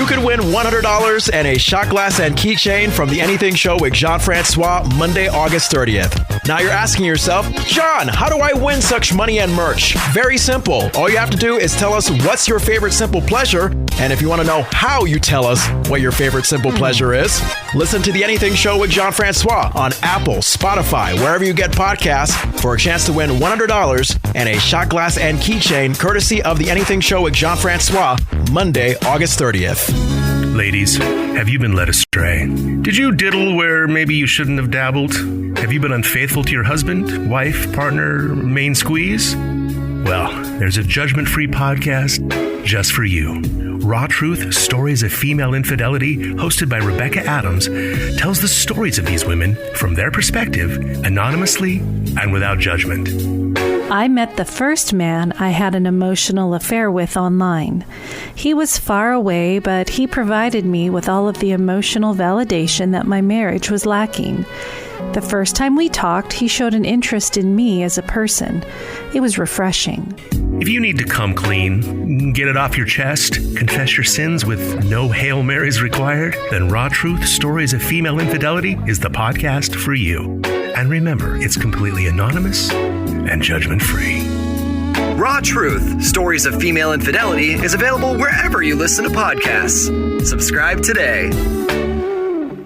You could win $100 and a shot glass and keychain from The Anything Show with Jon Francois, Monday, August 30th. Now you're asking yourself, John, how do I win such money and merch? Very simple. All you have to do is tell us what's your favorite simple pleasure. And if you want to know how you tell us what your favorite simple pleasure is, listen to The Anything Show with Jon Francois on Apple, Spotify, wherever you get podcasts for a chance to win $100 and a shot glass and keychain courtesy of The Anything Show with Jon Francois, Monday, August 30th. Ladies, have you been led astray? Did you diddle where maybe you shouldn't have dabbled? Have you been unfaithful to your husband, wife, partner, main squeeze? Well, there's a judgment-free podcast just for you. Raw Truth, Stories of Female Infidelity, hosted by Rebecca Adams, tells the stories of these women from their perspective, anonymously and without judgment. I met the first man I had an emotional affair with online. He was far away, but he provided me with all of the emotional validation that my marriage was lacking. The first time we talked, he showed an interest in me as a person. It was refreshing. If you need to come clean, get it off your chest, confess your sins with no Hail Marys required, then Raw Truth, Stories of Female Infidelity is the podcast for you. And remember, it's completely anonymous and judgment-free. Raw Truth, Stories of Female Infidelity is available wherever you listen to podcasts. Subscribe today.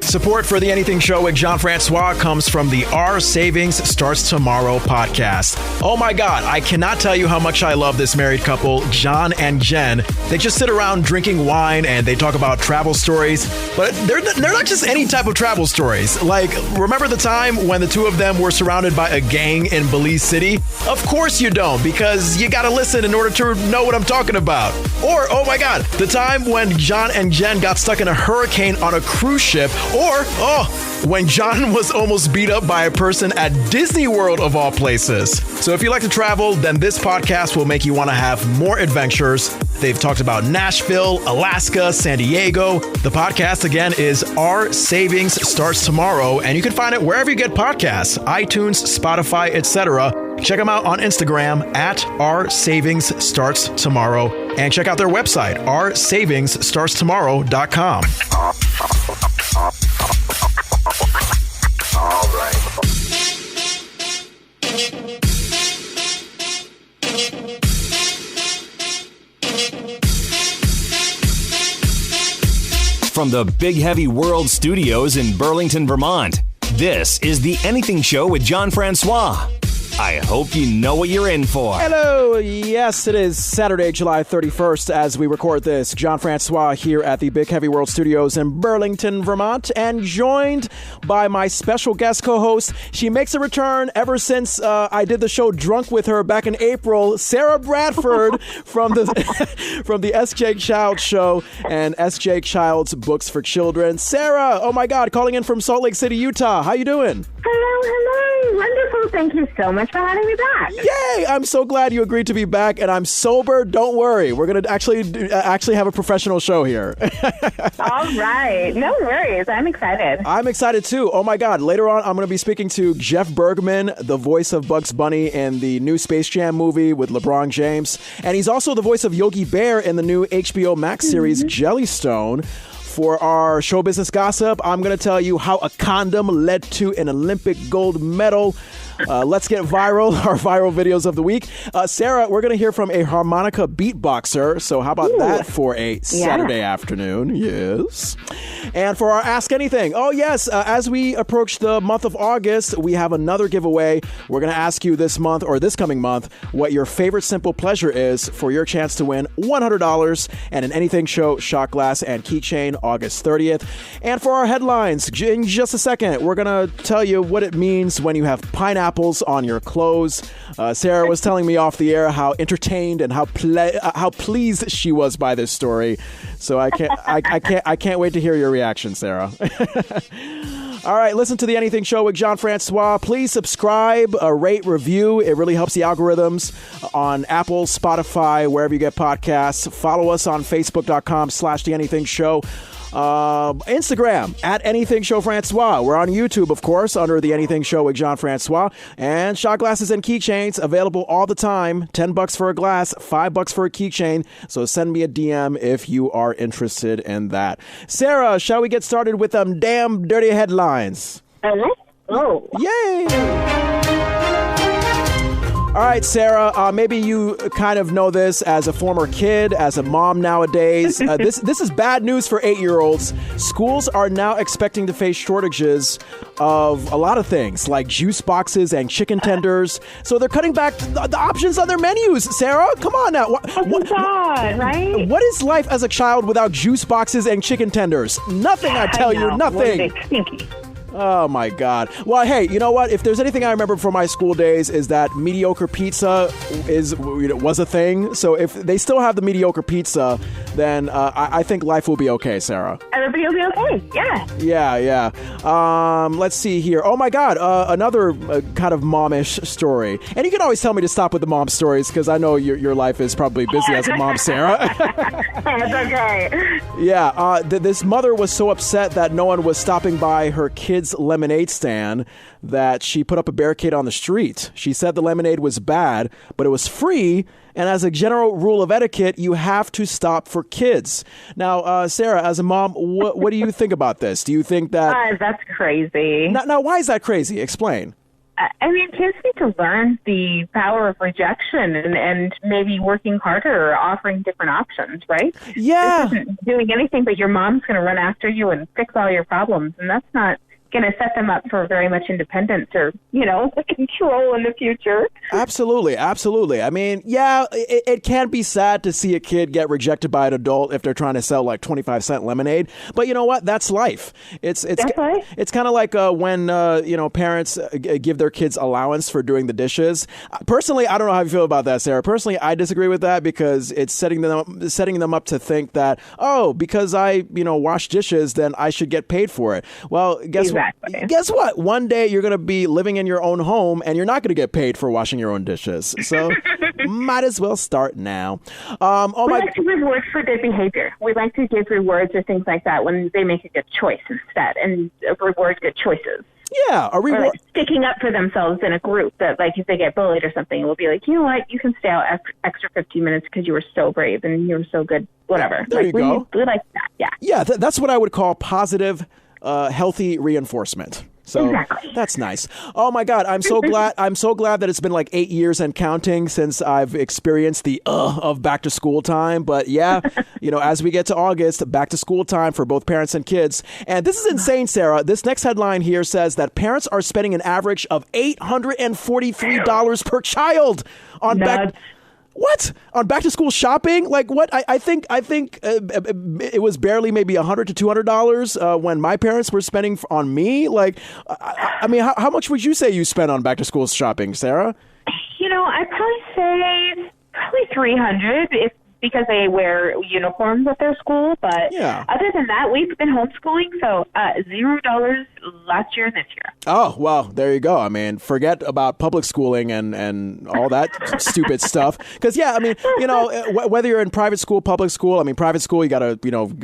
Support for The Anything Show with Jon Francois comes from the Our Savings Starts Tomorrow podcast. Oh my God, I cannot tell you how much I love this married couple, John and Jen. They just sit around drinking wine and they talk about travel stories, but they're not just any type of travel stories. Like, remember the time when the two of them were surrounded by a gang in Belize City? Of course you don't, because you gotta listen in order to know what I'm talking about. Or, oh my God, the time when John and Jen got stuck in a hurricane on a cruise ship. Or, when John was almost beat up by a person at Disney World of all places. So if you like to travel, then this podcast will make you want to have more adventures. They've talked about Nashville, Alaska, San Diego. The podcast, again, is Our Savings Starts Tomorrow, and you can find it wherever you get podcasts, iTunes, Spotify, etc. Check them out on Instagram at Our Savings Starts Tomorrow, and check out their website, oursavingsStartsTomorrow.com. All right. From the Big Heavy World Studios in Burlington, Vermont, this is The Anything Show with Jon Francois. I hope you know what you're in for. Hello. Yes, it is Saturday, July 31st as we record this. Jon Francois here at the Big Heavy World Studios in Burlington, Vermont, and joined by my special guest co-host. She makes a return ever since I did the show Drunk with her back in April, Sara Bradford from the S.J. Childs Show and S.J. Childs Books for Children. Sara, oh my God, calling in from Salt Lake City, Utah. How you doing? Hello. Wonderful. Thank you so much for having me back. Yay! I'm so glad you agreed to be back, and I'm sober. Don't worry. We're going to actually have a professional show here. All right. No worries. I'm excited. I'm excited, too. Oh, my God. Later on, I'm going to be speaking to Jeff Bergman, the voice of Bugs Bunny in the new Space Jam movie with LeBron James. And he's also the voice of Yogi Bear in the new HBO Max series Jellystone. For our show business gossip, I'm going to tell you how a condom led to an Olympic gold medal. Let's get viral, our viral videos of the week. Sara, we're going to hear from a harmonica beatboxer. So how about that for a Saturday afternoon? Yes. And for our Ask Anything. Oh, yes. As we approach the month of August, we have another giveaway. We're going to ask you this month or this coming month what your favorite simple pleasure is for your chance to win $100 and an Anything Show shot glass and keychain August 30th. And for our headlines, in just a second, we're going to tell you what it means when you have pineapples on your clothes. Sara was telling me off the air how entertained and how pleased she was by this story. So I can't wait to hear your reaction, Sara. All right, listen to The Anything Show with Jon Francois. Please subscribe, rate, review. It really helps the algorithms on Apple, Spotify, wherever you get podcasts. Follow us on Facebook.com/The Anything Show. Instagram, at Anything Show Francois. We're on YouTube, of course, under The Anything Show with Jon Francois. And shot glasses and keychains available all the time. $10 for a glass, $5 for a keychain. So send me a DM if you are interested in that. Sarah, shall we get started with them damn dirty headlines? Oh. Yay! All right, Sarah, maybe you kind of know this as a former kid, as a mom nowadays. This is bad news for 8-year-olds. Schools are now expecting to face shortages of a lot of things, like juice boxes and chicken tenders. So they're cutting back the options on their menus. Sarah, come on now. Right? What is life as a child without juice boxes and chicken tenders? Nothing, I tell you, nothing. Stinky. Oh, my God. Well, hey, you know what? If there's anything I remember from my school days is that mediocre pizza was a thing. So if they still have the mediocre pizza, then I think life will be okay, Sarah. Everybody will be okay. Yeah. Yeah. Let's see here. Oh, my God. Another kind of momish story. And you can always tell me to stop with the mom stories because I know your life is probably busy as a mom, Sarah. That's okay. Yeah. This mother was so upset that no one was stopping by her kids' lemonade stand that she put up a barricade on the street. She said the lemonade was bad, but it was free. And as a general rule of etiquette, you have to stop for kids. Now, Sarah, as a mom, what do you think about this? Do you think that... that's crazy. Now, why is that crazy? Explain. I mean, kids need to learn the power of rejection and maybe working harder or offering different options, right? Yeah. This isn't doing anything, but your mom's going to run after you and fix all your problems, and that's not going to set them up for very much independence or, control in the future. Absolutely. I mean, yeah, it can be sad to see a kid get rejected by an adult if they're trying to sell like 25-cent lemonade. But you know what? That's life. It's kind of like when parents give their kids allowance for doing the dishes. Personally, I don't know how you feel about that, Sarah. Personally, I disagree with that because it's setting them up to think that, because I wash dishes, then I should get paid for it. Well, Guess what? One day you're going to be living in your own home and you're not going to get paid for washing your own dishes. So might as well start now. We like to reward for good behavior. We like to give rewards or things like that when they make a good choice instead and reward good choices. Yeah, a reward. Or like sticking up for themselves in a group that, like, if they get bullied or something, we'll be like, you know what, you can stay out extra 15 minutes because you were so brave and you were so good, whatever. There you go. We like that, yeah. Yeah, that's what I would call positive healthy reinforcement. So exactly. That's nice. Oh my God, I'm so glad that it's been like 8 years and counting since I've experienced the of back to school time. But yeah, as we get to August, back to school time for both parents and kids. And this is insane, Sarah. This next headline here says that parents are spending an average of $843 per child on on back to school shopping? Like what? I think it was barely maybe $100 to $200 when my parents were spending on me. Like, I mean, how much would you say you spent on back to school shopping, Sarah? I'd probably say $300 because they wear uniforms at their school. But other than that, we've been homeschooling, so $0 last year and this year. Oh, well, there you go. I mean, forget about public schooling and all that stupid stuff. Because, yeah, I mean, whether you're in private school, public school, I mean, private school, you got to,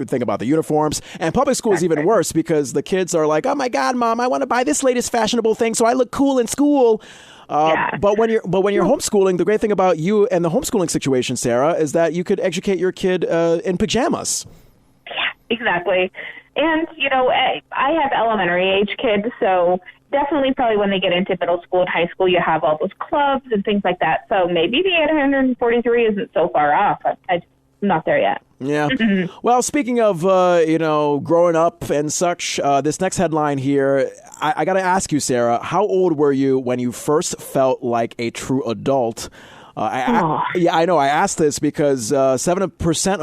think about the uniforms. And public school is even worse because the kids are like, oh, my God, Mom, I want to buy this latest fashionable thing so I look cool in school. But when you're homeschooling, the great thing about you and the homeschooling situation, Sarah, is that you could educate your kid in pajamas. Yeah, exactly. And, I have elementary age kids, so definitely probably when they get into middle school and high school, you have all those clubs and things like that. So maybe the 843 isn't so far off. I'm not there yet. Yeah. Well, speaking of, growing up and such, this next headline here, I got to ask you, Sarah, how old were you when you first felt like a true adult? I know. I asked this because 7%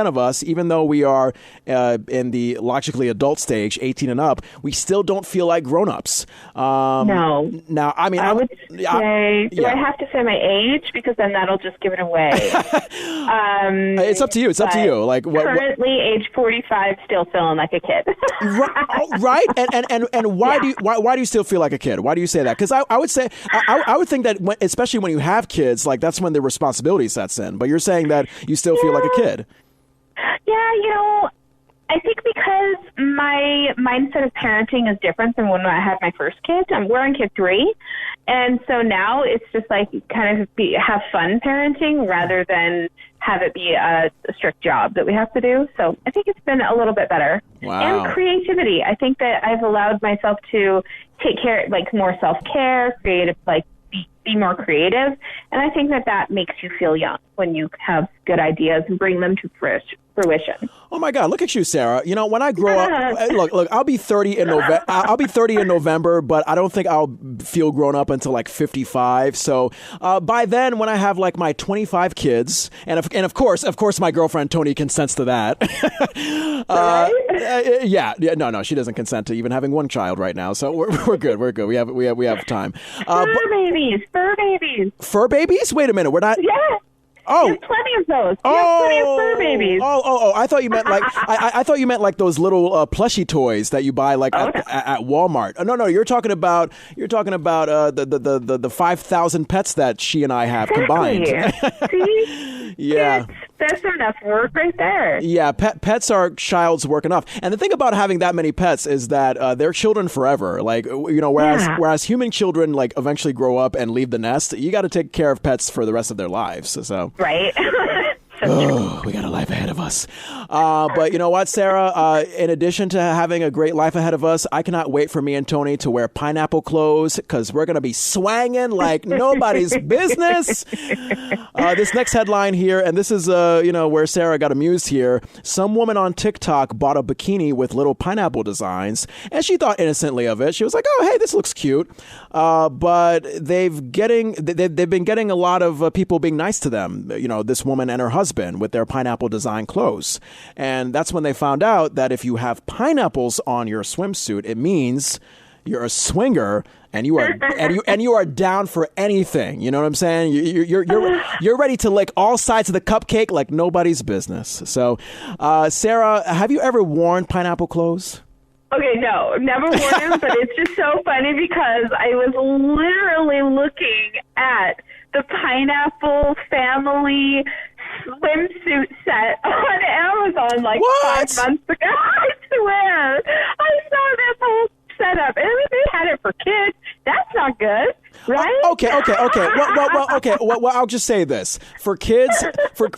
of us, even though we are in the logically adult stage, 18 and up, we still don't feel like grown-ups. No. Now, I mean, I would say, do I have to say my age? Because then that'll just give it away. It's up to you. It's up to you. Like currently, age 45, still feeling like a kid. Right? And why do you still feel like a kid? Why do you say that? Because I would say I would think that especially when you have kids, like that's when the responsibility sets in. But you're saying that you still feel like a kid. Yeah, my mindset of parenting is different than when I had my first kid. We're on kid 3. And so now it's just like kind of have fun parenting rather than have it be a strict job that we have to do. So I think it's been a little bit better. Wow. And creativity. I think that I've allowed myself to take care, like more self-care, creative, like be more creative. And I think that makes you feel young when you have good ideas and bring them to fruition. Oh my God! Look at you, Sarah. You know, when I grow up, look, I'll be 30 in November. I'll be 30 in November, but I don't think I'll feel grown up until like 55. So by then, when I have like my 25 kids, and of course, my girlfriend Tony consents to that. Yeah, no, she doesn't consent to even having one child right now. So we're good. We're good. We have time. Fur babies. Wait a minute. We're not. Yeah. Oh, there's plenty of those. There's plenty of fur babies. Oh! I thought you meant like I thought you meant like those little plushie toys that you buy like at Walmart. Oh, no, you're talking about the 5,000 pets that she and I have combined. See? Yeah. That's enough work right there. Yeah, pets are child's work enough. And the thing about having that many pets is that they're children forever. Like, you know, whereas human children like eventually grow up and leave the nest, you got to take care of pets for the rest of their lives. So right. We got a life ahead of us. But you know what, Sarah? In addition to having a great life ahead of us, I cannot wait for me and Tony to wear pineapple clothes because we're going to be swanging like nobody's business. This next headline here, and this is, where Sarah got amused here. Some woman on TikTok bought a bikini with little pineapple designs, and she thought innocently of it. She was like, oh, hey, this looks cute. But they've been getting a lot of people being nice to them. You know, this woman and her husband with their pineapple design clothes. And that's when they found out that if you have pineapples on your swimsuit, it means you're a swinger and you are down for anything. You know what I'm saying? You're ready to lick all sides of the cupcake like nobody's business. So, Sarah, have you ever worn pineapple clothes? Okay, no, never worn them, but it's just so funny because I was literally looking at the pineapple family swimsuit set on Amazon like 5 months ago. I swear. I saw this whole setup. And they had it for kids. That's not good, right? Okay. Well, I'll just say this. For kids, for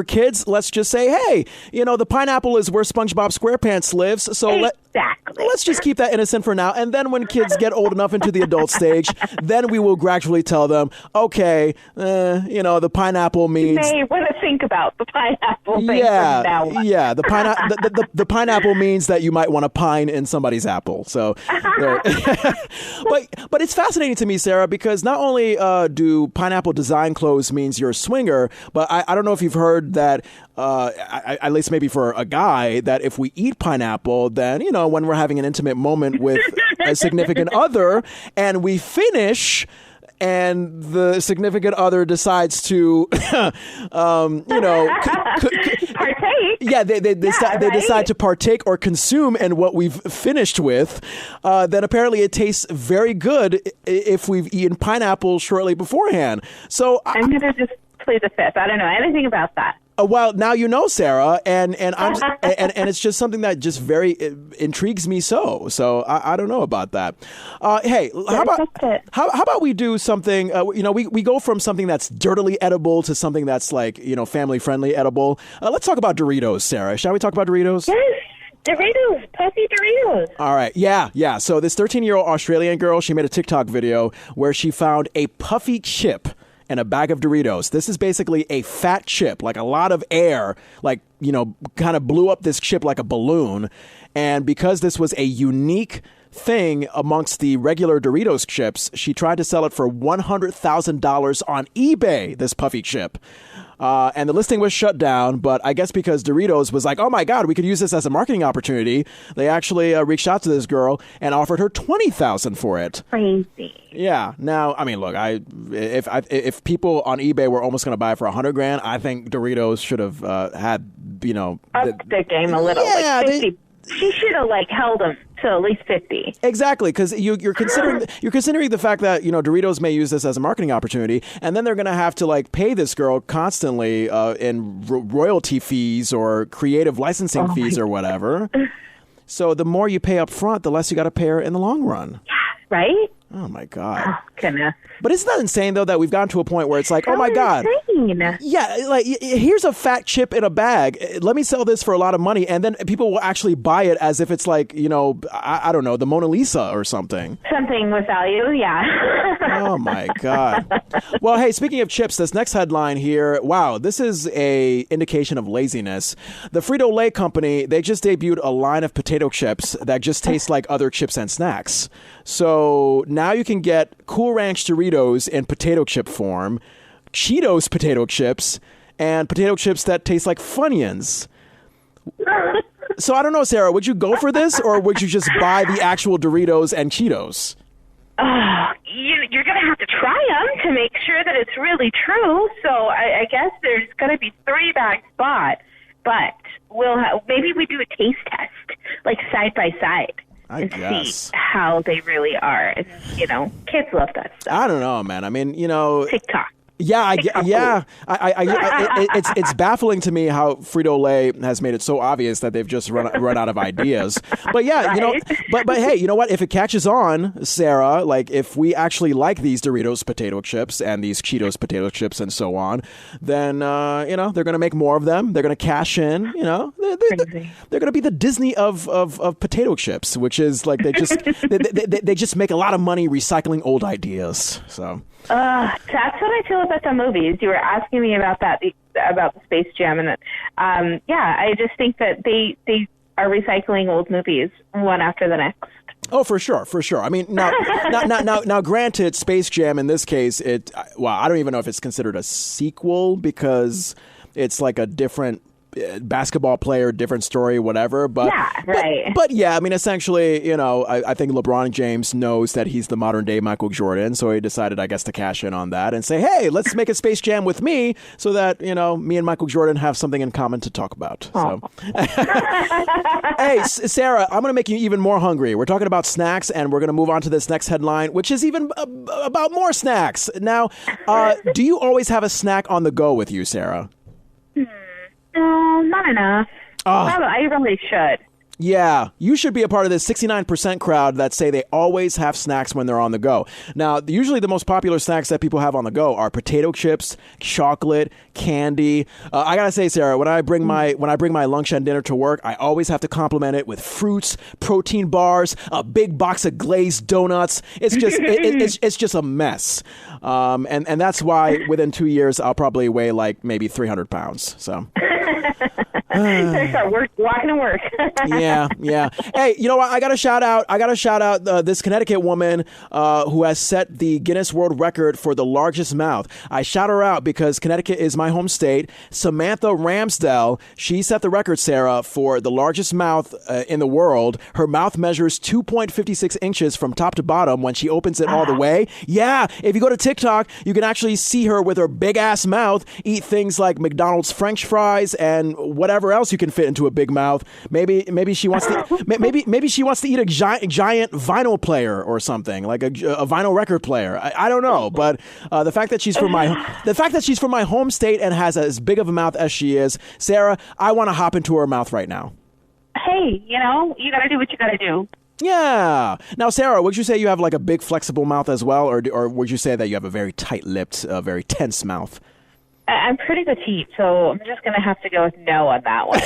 kids, let's just say, hey, you know, the pineapple is where SpongeBob SquarePants lives. So let's just keep that innocent for now. And then when kids get old enough into the adult stage, then we will gradually tell them, okay, the pineapple means... You may want to think about the pineapple thing from now on. Yeah, the pineapple means that you might want to pine in somebody's apple. So, but it's fascinating to me, Sarah, because not only do pineapple design clothes means you're a swinger, but I don't know if you've heard that, at least maybe for a guy, that if we eat pineapple, then, you know, when we're having an intimate moment with a significant other and we finish and the significant other decides to, partake. Yeah, they decide to partake or consume in what we've finished with. Then apparently it tastes very good if we've eaten pineapple shortly beforehand. So I'm gonna just plead the fifth. I don't know anything about that. Well, now you know, Sarah, and I'm and it's just something that just very intrigues me. So I don't know about that. Hey, how about we do something? We go from something that's dirtily edible to something that's like, you know, family friendly edible. Let's talk about Doritos, Sarah. Shall we talk about Doritos? Yes. Doritos, puffy Doritos. All right, yeah. So this 13-year-old Australian girl, she made a TikTok video where she found a puffy chip and a bag of Doritos. This is basically a fat chip, like a lot of air, like, you know, kind of blew up this chip like a balloon. And because this was a unique thing amongst the regular Doritos chips, she tried to sell it for $100,000 on eBay, this puffy chip. And the listing was shut down, but I guess because Doritos was like, oh my God, we could use this as a marketing opportunity, they actually reached out to this girl and offered her $20,000 for it. Crazy. Yeah. Now, I mean, look, if people on eBay were almost going to buy it for $100,000, I think Doritos should have had, you know, up the game a little. Yeah, like 50. She should have held them So at least 50. Exactly, because you're considering the fact that Doritos may use this as a marketing opportunity, and then they're going to have to like pay this girl constantly in royalty fees or creative licensing fees or whatever. So the more you pay up front, the less you got to pay her in the long run. Right? Oh my God. Oh, goodness. But isn't that insane though that we've gotten to a point where it's like, oh my God. Insane. Yeah, like here's a fat chip in a bag. Let me sell this for a lot of money, and then people will actually buy it as if it's like, I don't know, the Mona Lisa or something. Something with value, yeah. Oh my God. Well, hey, speaking of chips, this next headline here, wow, this is a indication of laziness. The Frito-Lay company, they just debuted a line of potato chips that just taste like other chips and snacks. So now you can get Cool Ranch Doritos in potato chip form, Cheetos potato chips, and potato chips that taste like Funyuns. So I don't know, Sarah, would you go for this, or would you just buy the actual Doritos and Cheetos? You're going to have to try them to make sure that it's really true. So I guess there's going to be 3 bags bought, but maybe we do a taste test, like side by side. I guess. See how they really are. And, kids love that stuff. I don't know, man. I mean, TikTok. Yeah, it's baffling to me how Frito-Lay has made it so obvious that they've just run out of ideas. But yeah, right? but hey, you know what? If it catches on, Sarah, like if we actually like these Doritos potato chips and these Cheetos potato chips and so on, then they're going to make more of them. They're going to cash in. They're going to be the Disney of potato chips, which is like they just make a lot of money recycling old ideas. So. That's what I feel about the movies. You were asking me about that, about the Space Jam, and I just think that they are recycling old movies one after the next. Oh, for sure. I mean, now, granted, Space Jam in this case, I don't even know if it's considered a sequel because it's like a different basketball player, different story, whatever. But yeah, right. But yeah, I mean, essentially, I think LeBron James knows that he's the modern day Michael Jordan, so he decided, I guess, to cash in on that and say, hey, let's make a Space Jam with me, so that me and Michael Jordan have something in common to talk about. So, hey, Sarah, I'm gonna make you even more hungry. We're talking about snacks, and we're gonna move on to this next headline, which is even about more snacks. Now, do you always have a snack on the go with you, Sarah? No, not enough. I really should. Yeah, you should be a part of this 69% crowd that say they always have snacks when they're on the go. Now, usually the most popular snacks that people have on the go are potato chips, chocolate, candy. I gotta say, Sarah, when I bring my lunch and dinner to work, I always have to complement it with fruits, protein bars, a big box of glazed donuts. It's just it's just a mess. And that's why within 2 years I'll probably weigh like maybe 300 pounds. So. Start walking to work. Yeah. Hey, you know what? I got to shout out this Connecticut woman who has set the Guinness World Record for the largest mouth. I shout her out because Connecticut is my home state. Samantha Ramsdell, she set the record, Sarah, for the largest mouth in the world. Her mouth measures 2.56 inches from top to bottom when she opens it all the way. Yeah, if you go to TikTok, you can actually see her with her big ass mouth eat things like McDonald's French fries and whatever else you can fit into a big mouth. Maybe she wants to maybe she wants to eat a giant vinyl player or something, like a vinyl record player. I don't know, but the fact that she's from my home state and has as big of a mouth as she is, Sarah, I want to hop into her mouth right now. Hey, you got to do what you got to do. Yeah. Now, Sarah, would you say you have like a big flexible mouth as well, or would you say that you have a very tight-lipped, very tense mouth? I'm pretty petite, so I'm just going to have to go with no on that one.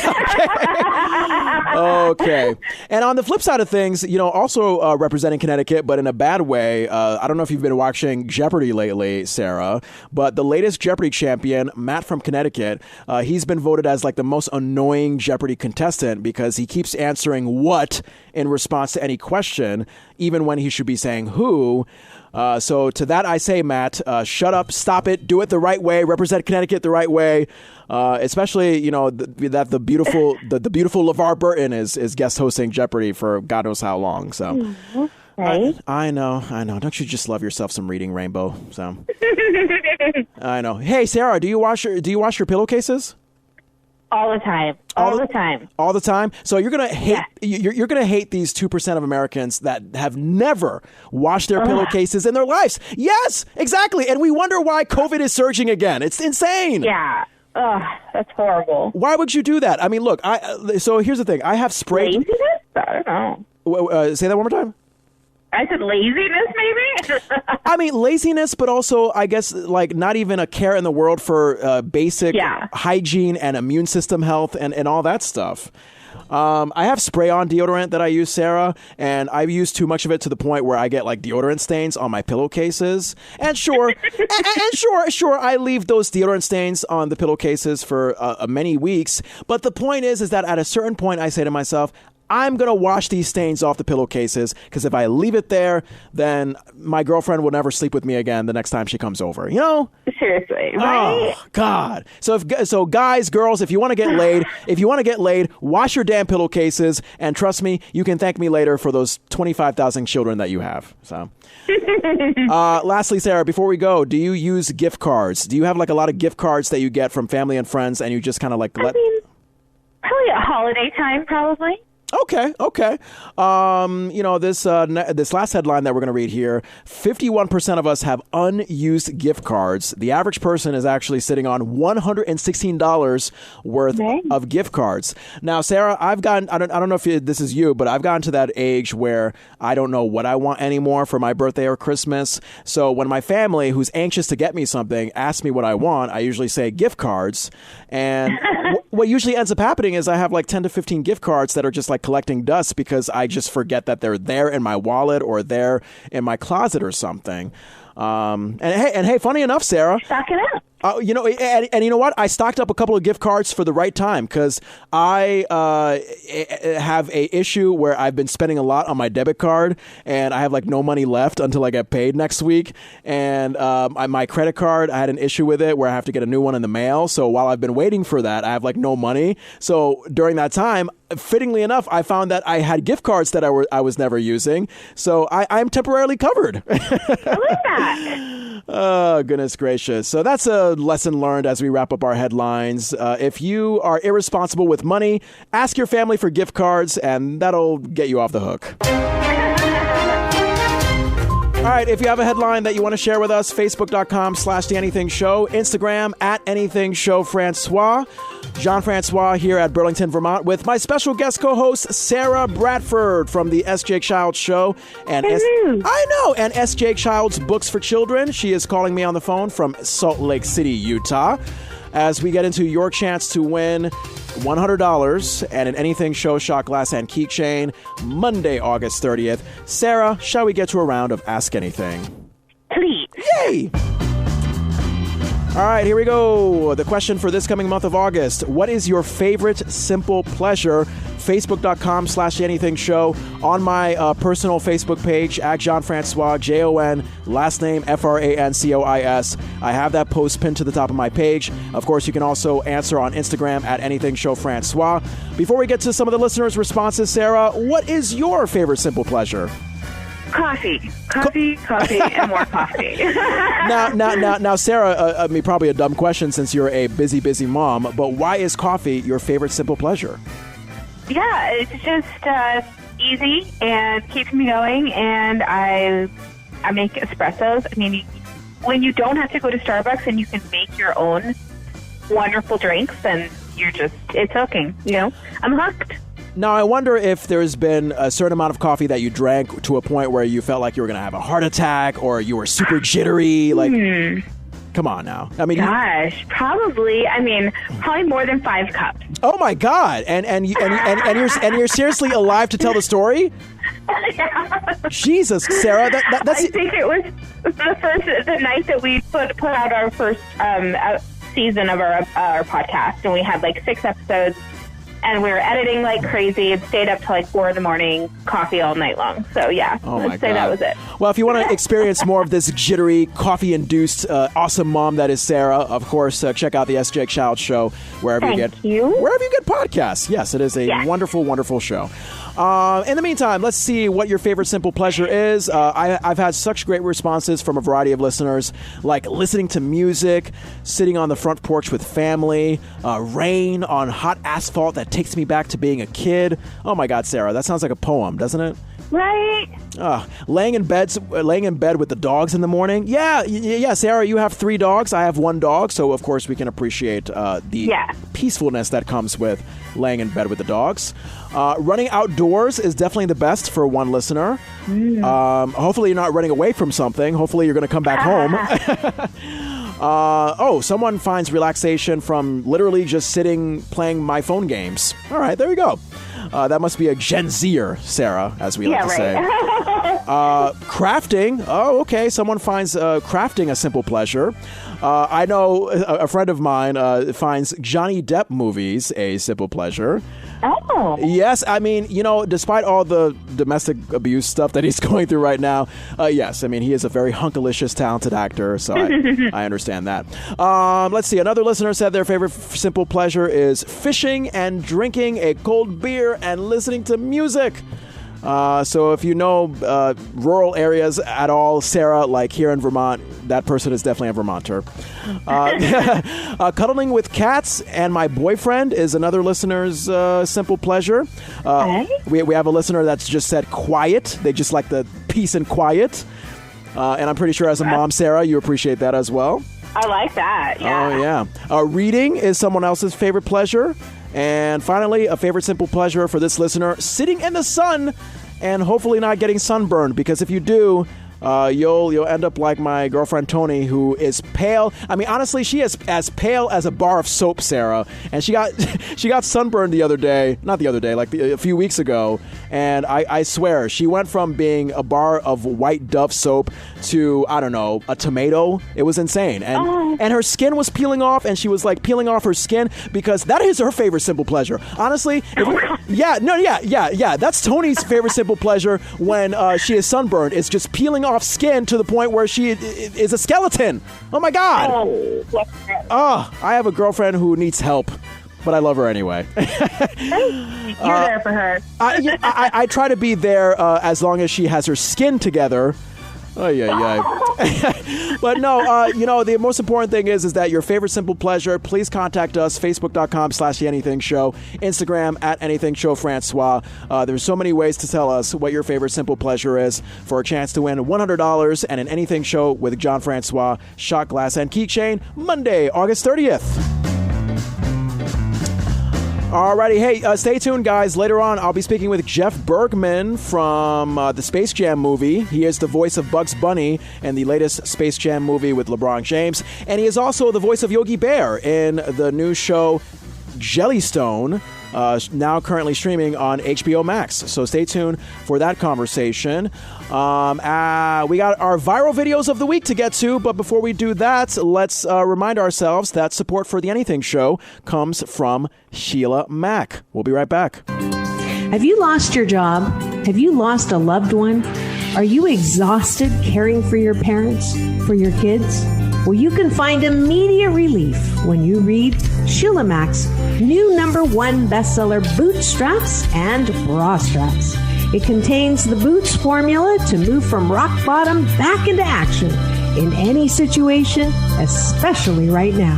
Okay. And on the flip side of things, also representing Connecticut, but in a bad way, I don't know if you've been watching Jeopardy lately, Sarah, but the latest Jeopardy champion, Matt from Connecticut, he's been voted as like the most annoying Jeopardy contestant because he keeps answering what in response to any question, even when he should be saying who. So to that I say, Matt, shut up, stop it, do it the right way, represent Connecticut the right way. Especially, that the beautiful LeVar Burton is guest hosting Jeopardy for God knows how long. So right. I know. Don't you just love yourself some Reading Rainbow? So I know. Hey, Sarah, do you wash your pillowcases? All the time. All the time. All the time. So you're gonna hate. You're gonna hate these 2% of Americans that have never washed their pillowcases in their lives. Yes, exactly. And we wonder why COVID is surging again. It's insane. Yeah. Ugh, that's horrible. Why would you do that? I mean, look. So here's the thing. I have sprayed. Laziness? I don't know. Say that one more time. I said laziness, maybe? I mean, laziness, but also, I guess, like, not even a care in the world for basic hygiene and immune system health and all that stuff. I have spray-on deodorant that I use, Sarah, and I've used too much of it to the point where I get, like, deodorant stains on my pillowcases. And sure, sure, I leave those deodorant stains on the pillowcases for many weeks. But the point is that at a certain point, I say to myself, I'm going to wash these stains off the pillowcases, because if I leave it there, then my girlfriend will never sleep with me again the next time she comes over. You know? Seriously, right? Oh, God. So guys, girls, if you want to get laid, wash your damn pillowcases, and trust me, you can thank me later for those 25,000 children that you have. So, lastly, Sarah, before we go, do you use gift cards? Do you have like a lot of gift cards that you get from family and friends, and you just kind of like let? I mean, probably at holiday time, probably. Okay. This last headline that we're going to read here, 51% of us have unused gift cards. The average person is actually sitting on $116 worth of gift cards. Now, Sarah, I don't know if this is you, but I've gotten to that age where I don't know what I want anymore for my birthday or Christmas. So when my family, who's anxious to get me something, asks me what I want, I usually say gift cards. And what usually ends up happening is I have like 10 to 15 gift cards that are just like collecting dust because I just forget that they're there in my wallet or there in my closet or something. And hey, funny enough, Sarah. Stock it up. You know, and you know what? I stocked up a couple of gift cards for the right time because I have a issue where I've been spending a lot on my debit card and I have like no money left until I get paid next week. And my credit card, I had an issue with it where I have to get a new one in the mail. So while I've been waiting for that, I have like no money. So during that time, fittingly enough, I found that I had gift cards that I was never using. So I'm temporarily covered. I like that. Oh, goodness gracious. So that's a lesson learned as we wrap up our headlines. If you are irresponsible with money, ask your family for gift cards, and that'll get you off the hook. All right, if you have a headline that you want to share with us, Facebook.com/TheAnythingShow, Instagram @AnythingShowFrancois. Jon Francois here at Burlington, Vermont, with my special guest co-host, Sara Bradford from the S.J. Childs Show. And and S.J. Childs Books for Children. She is calling me on the phone from Salt Lake City, Utah, as we get into your chance to win $100 and an Anything Show shot glass and keychain Monday, August 30th. Sara, shall we get to a round of Ask Anything? Please. Yay! All right, here we go. The question for this coming month of August. What is your favorite simple pleasure? Facebook.com/TheAnythingShow. On my personal Facebook page, @Jon Francois, Jon, last name Francois. I have that post pinned to the top of my page. Of course, you can also answer on Instagram @AnythingShowFrancois. Before we get to some of the listeners' responses, Sara, what is your favorite simple pleasure? Coffee, and more coffee. Now, Sara, I mean, probably a dumb question since you're a busy mom, but why is coffee your favorite simple pleasure? Yeah, it's just easy and keeps me going, and I make espressos. I mean, when you don't have to go to Starbucks and you can make your own wonderful drinks, and it's hooking, you know? I'm hooked. Now, I wonder if there's been a certain amount of coffee that you drank to a point where you felt like you were going to have a heart attack or you were super jittery. Like, come on now. I mean, gosh, probably. I mean, probably more than 5 cups. Oh my God! And you're seriously alive to tell the story? Yeah. Jesus, Sara, that's. I think it was the night that we put out our first season of our podcast, and we had like 6 episodes. And we were editing like crazy and stayed up till like 4 a.m, coffee all night long. So yeah, I'd say that was it. Well, if you want to experience more of this jittery, coffee-induced, awesome mom that is Sara, of course, check out the SJ Child Show wherever you get podcasts. Yes, it is a wonderful, wonderful show. In the meantime, let's see what your favorite simple pleasure is. I've had such great responses from a variety of listeners, like listening to music, sitting on the front porch with family, rain on hot asphalt that takes me back to being a kid. Oh my God, Sara, that sounds like a poem, doesn't it? Right. Laying in bed with the dogs in the morning. Yeah, Sara, you have 3 dogs. I have 1 dog, so of course we can appreciate the peacefulness that comes with laying in bed with the dogs. Running outdoors is definitely the best for one listener. Hopefully you're not running away from something. Hopefully you're going to come back home. Someone finds relaxation from literally just sitting playing my phone games. All right, there you go. That must be a Gen Zer, Sara, as we like to say. Crafting. Oh, okay. Someone finds crafting a simple pleasure. I know a friend of mine finds Johnny Depp movies a simple pleasure. Oh. Yes, I mean, despite all the domestic abuse stuff that he's going through right now, yes, I mean, he is a very hunkalicious, talented actor, so I understand that. Let's see, another listener said their favorite simple pleasure is fishing and drinking a cold beer and listening to music. So if you know rural areas at all, Sara, like here in Vermont, that person is definitely a Vermonter. Cuddling with cats and my boyfriend is another listener's simple pleasure. We have a listener that's just said quiet. They just like the peace and quiet. And I'm pretty sure as a mom, Sara, you appreciate that as well. I like that, yeah. Oh, yeah. Reading is someone else's favorite pleasure. And finally, a favorite simple pleasure for this listener, sitting in the sun and hopefully not getting sunburned, because if you do, you'll end up like my girlfriend Tony, who is pale. I mean, honestly, she is as pale as a bar of soap, Sara. And she got sunburned a few weeks ago. And I swear, she went from being a bar of white Dove soap to, I don't know, a tomato. It was insane. And her skin was peeling off, and she was like peeling off her skin, because that is her favorite simple pleasure. Honestly, that's Tony's favorite simple pleasure when she is sunburned. It's just peeling off skin to the point where she is a skeleton. Oh my God. I have a girlfriend who needs help, but I love her anyway. You're there for her. I try to be there as long as she has her skin together. Oh, yeah. But no, the most important thing is that your favorite simple pleasure, please contact us, facebook.com/theanythingshow, Instagram @anythingshowfrancois. There's so many ways to tell us what your favorite simple pleasure is for a chance to win $100 and an Anything Show with Jon Francois shot glass and keychain Monday, August 30th. Alrighty, hey, stay tuned, guys. Later on, I'll be speaking with Jeff Bergman from the Space Jam movie. He is the voice of Bugs Bunny in the latest Space Jam movie with LeBron James. And he is also the voice of Yogi Bear in the new show Jellystone, now currently streaming on HBO Max. So stay tuned for that conversation. We got our viral videos of the week to get to, but before we do that, let's remind ourselves that support for The Anything Show comes from Sheila Mack. We'll be right back. Have you lost your job? Have you lost a loved one? Are you exhausted caring for your parents, for your kids? Well, you can find immediate relief when you read Sheila Mack's new #1 bestseller, Bootstraps and Bra Straps. It contains the Boots formula to move from rock bottom back into action in any situation, especially right now.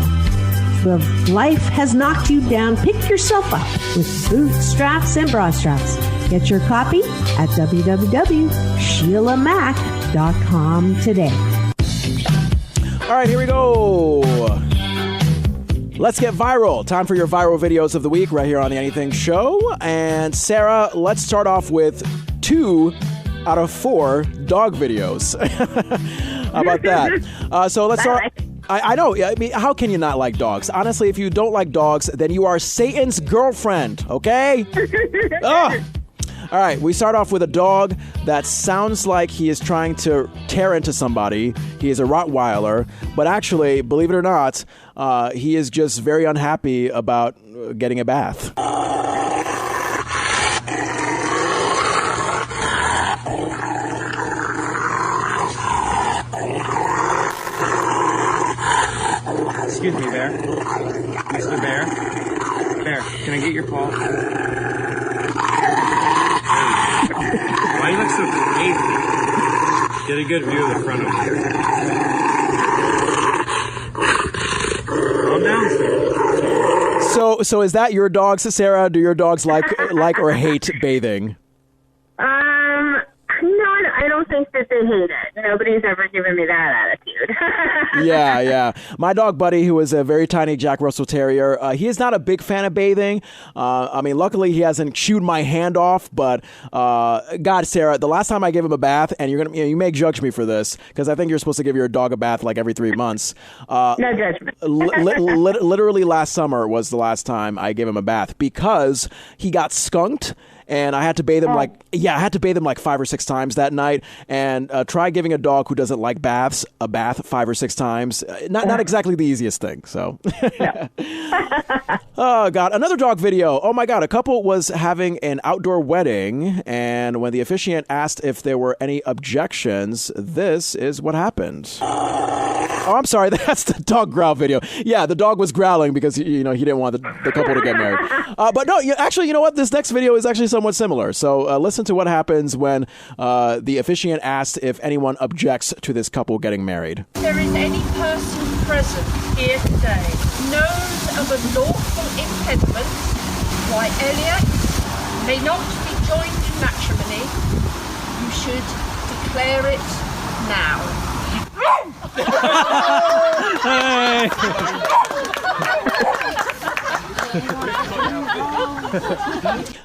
If life has knocked you down, pick yourself up with Bootstraps and Bra Straps. Get your copy at www.sheilamack.com today. All right, here we go. Let's get viral. Time for your viral videos of the week right here on The Anything Show. And Sara, let's start off with 2 out of 4 dog videos. How about that? So let's start. I know. I mean, how can you not like dogs? Honestly, if you don't like dogs, then you are Satan's girlfriend, okay? Ugh. All right, we start off with a dog that sounds like he is trying to tear into somebody. He is a Rottweiler, but actually, believe it or not, he is just very unhappy about getting a bath. Why you look so crazy? Get a good view of the front of here. Calm down, sir. So is that your dogs, Sarah? Do your dogs like or hate bathing? No, I don't think that they hate it. Nobody's ever given me that attitude. Yeah. My dog Buddy, who is a very tiny Jack Russell Terrier, he is not a big fan of bathing. I mean, luckily he hasn't chewed my hand off. But God, Sarah, the last time I gave him a bath, and you may judge me for this because I think you're supposed to give your dog a bath like every 3 months. No judgment. Literally last summer was the last time I gave him a bath because he got skunked. And I had to bathe him like 5 or 6 times that night. And try giving a dog who doesn't like baths a bath 5 or 6 times. Not exactly the easiest thing. So, oh God, another dog video. Oh my God, a couple was having an outdoor wedding, and when the officiant asked if there were any objections, this is what happened. Oh, I'm sorry, that's the dog growl video. Yeah, the dog was growling because he didn't want the couple to get married. But no, actually, you know what? This next video is actually somewhat similar. So listen to what happens when the officiant asked if anyone objects to this couple getting married. If there is any person present here today knows of a lawful impediment why Elliot may not be joined in matrimony, you should declare it now.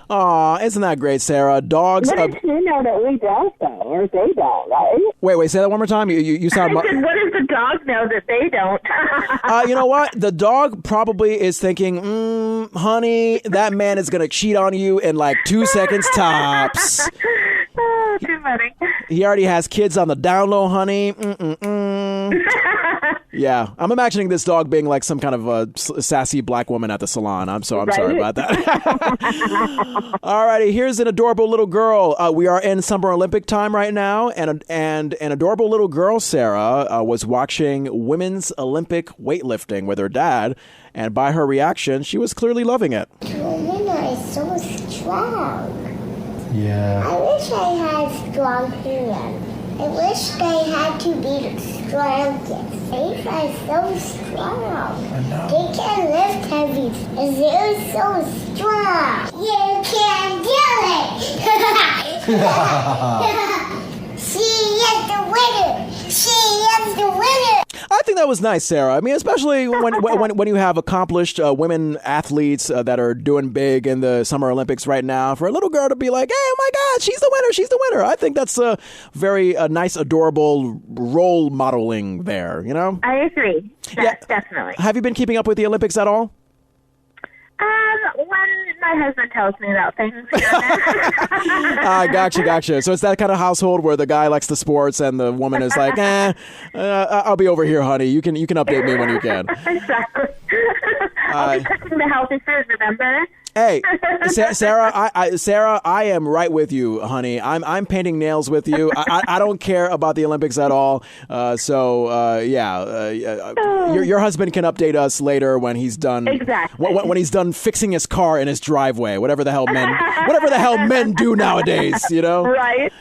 Aw, isn't that great, Sarah? Dogs. What does she know that we don't, though, or they don't, right? Wait, say that one more time. You sound. What does the dog know that they don't? You know what? The dog probably is thinking, honey, that man is gonna cheat on you in like 2 seconds tops. Oh, too funny. He already has kids on the down low, honey. Yeah, I'm imagining this dog being like some kind of a sassy black woman at the salon. I'm sorry about that. Alrighty, here's an adorable little girl. We are in Summer Olympic time right now, and an adorable little girl, Sarah, was watching women's Olympic weightlifting with her dad, and by her reaction, she was clearly loving it. Women are so strong. Yeah. I wish I had strong hands. I wish they had to be strongest. They are so strong. I know. They can lift heavy. They're so strong. You can do it. She is the winner. She is the winner. I think that was nice, Sarah. I mean, especially when you have accomplished women athletes that are doing big in the Summer Olympics right now, for a little girl to be like, hey, oh my God, she's the winner. I think that's a very nice, adorable role modeling there, you know? I agree. Definitely. Have you been keeping up with the Olympics at all? When my husband tells me about things. Gotcha. So it's that kind of household where the guy likes the sports and the woman is like, I'll be over here, honey. You can update me when you can. Exactly. I'll be cooking the healthy food, remember? Hey, Sarah, I am right with you, honey. I'm painting nails with you. I don't care about the Olympics at all. Your husband can update us later when he's done. Exactly. When he's done fixing his car in his driveway, whatever the hell men do nowadays, you know? Right.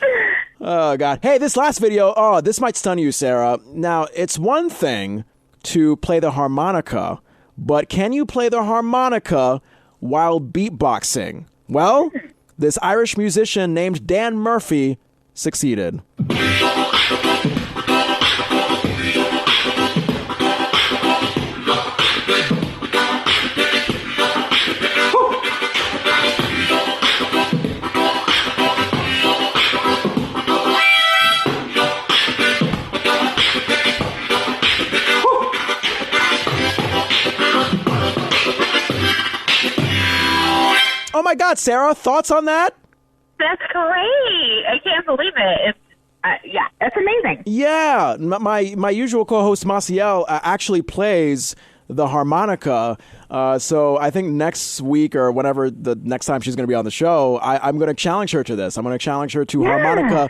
Oh God. Hey, this last video. This might stun you, Sarah. Now, it's one thing to play the harmonica, but can you play the harmonica while beatboxing? Well, this Irish musician named Dan Murphy succeeded. Oh my God, Sarah, thoughts on that? That's great. I can't believe it. That's amazing. Yeah, my usual co-host Maciel actually plays the harmonica. So I think next week or whenever the next time she's going to be on the show, I'm going to challenge her to this. I'm going to challenge her to harmonica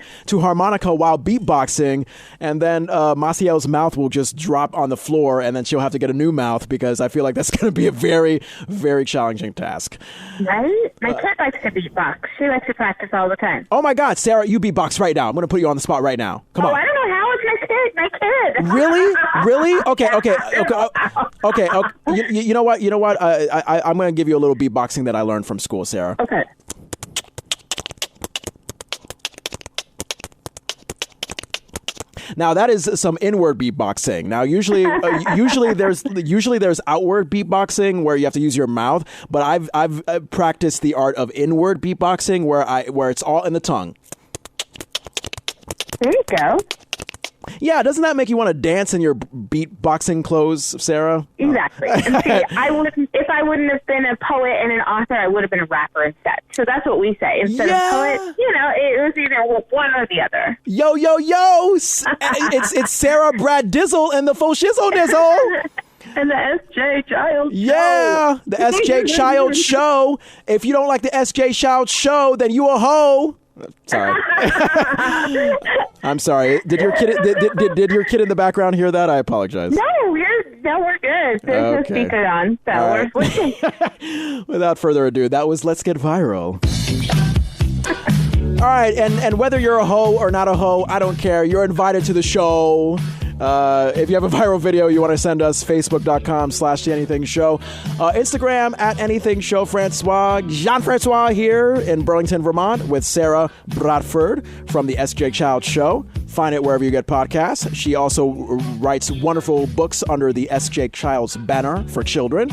while beatboxing, and then Maciel's mouth will just drop on the floor, and then she'll have to get a new mouth because I feel like that's going to be a very, very challenging task. Right? My kid likes to beatbox. She likes to practice all the time. Oh my God, Sarah, you beatbox right now. I'm going to put you on the spot right now. Come on. I don't know how. It's my kid. Really? Okay. You know what? I'm going to give you a little beatboxing that I learned from school, Sarah. Okay. Now that is some inward beatboxing. Now usually there's outward beatboxing where you have to use your mouth, but I've practiced the art of inward beatboxing where it's all in the tongue. There you go. Yeah, doesn't that make you want to dance in your beatboxing clothes, Sarah? Exactly. And see, if I wouldn't have been a poet and an author, I would have been a rapper instead. So that's what we say. Instead of poet, it was either one or the other. Yo! It's Sarah Brad Dizzle and the faux shizzle nizzle. And the SJ Child Show. Yeah, the SJ Child Show. If you don't like the SJ Child Show, then you a hoe. Sorry. I'm sorry. Did your kid in the background hear that? I apologize. No, we're good. There's no speaker on, so we're listening. Without further ado, that was Let's Get Viral. All right, and whether you're a hoe or not a hoe, I don't care. You're invited to the show. If you have a viral video you want to send us, facebook.com/theanythingshow. Instagram @anythingshow. Francois, Jon Francois here in Burlington, Vermont with Sara Bradford from the SJ Child Show. Find it wherever you get podcasts. She also writes wonderful books under the SJ Child's banner for children.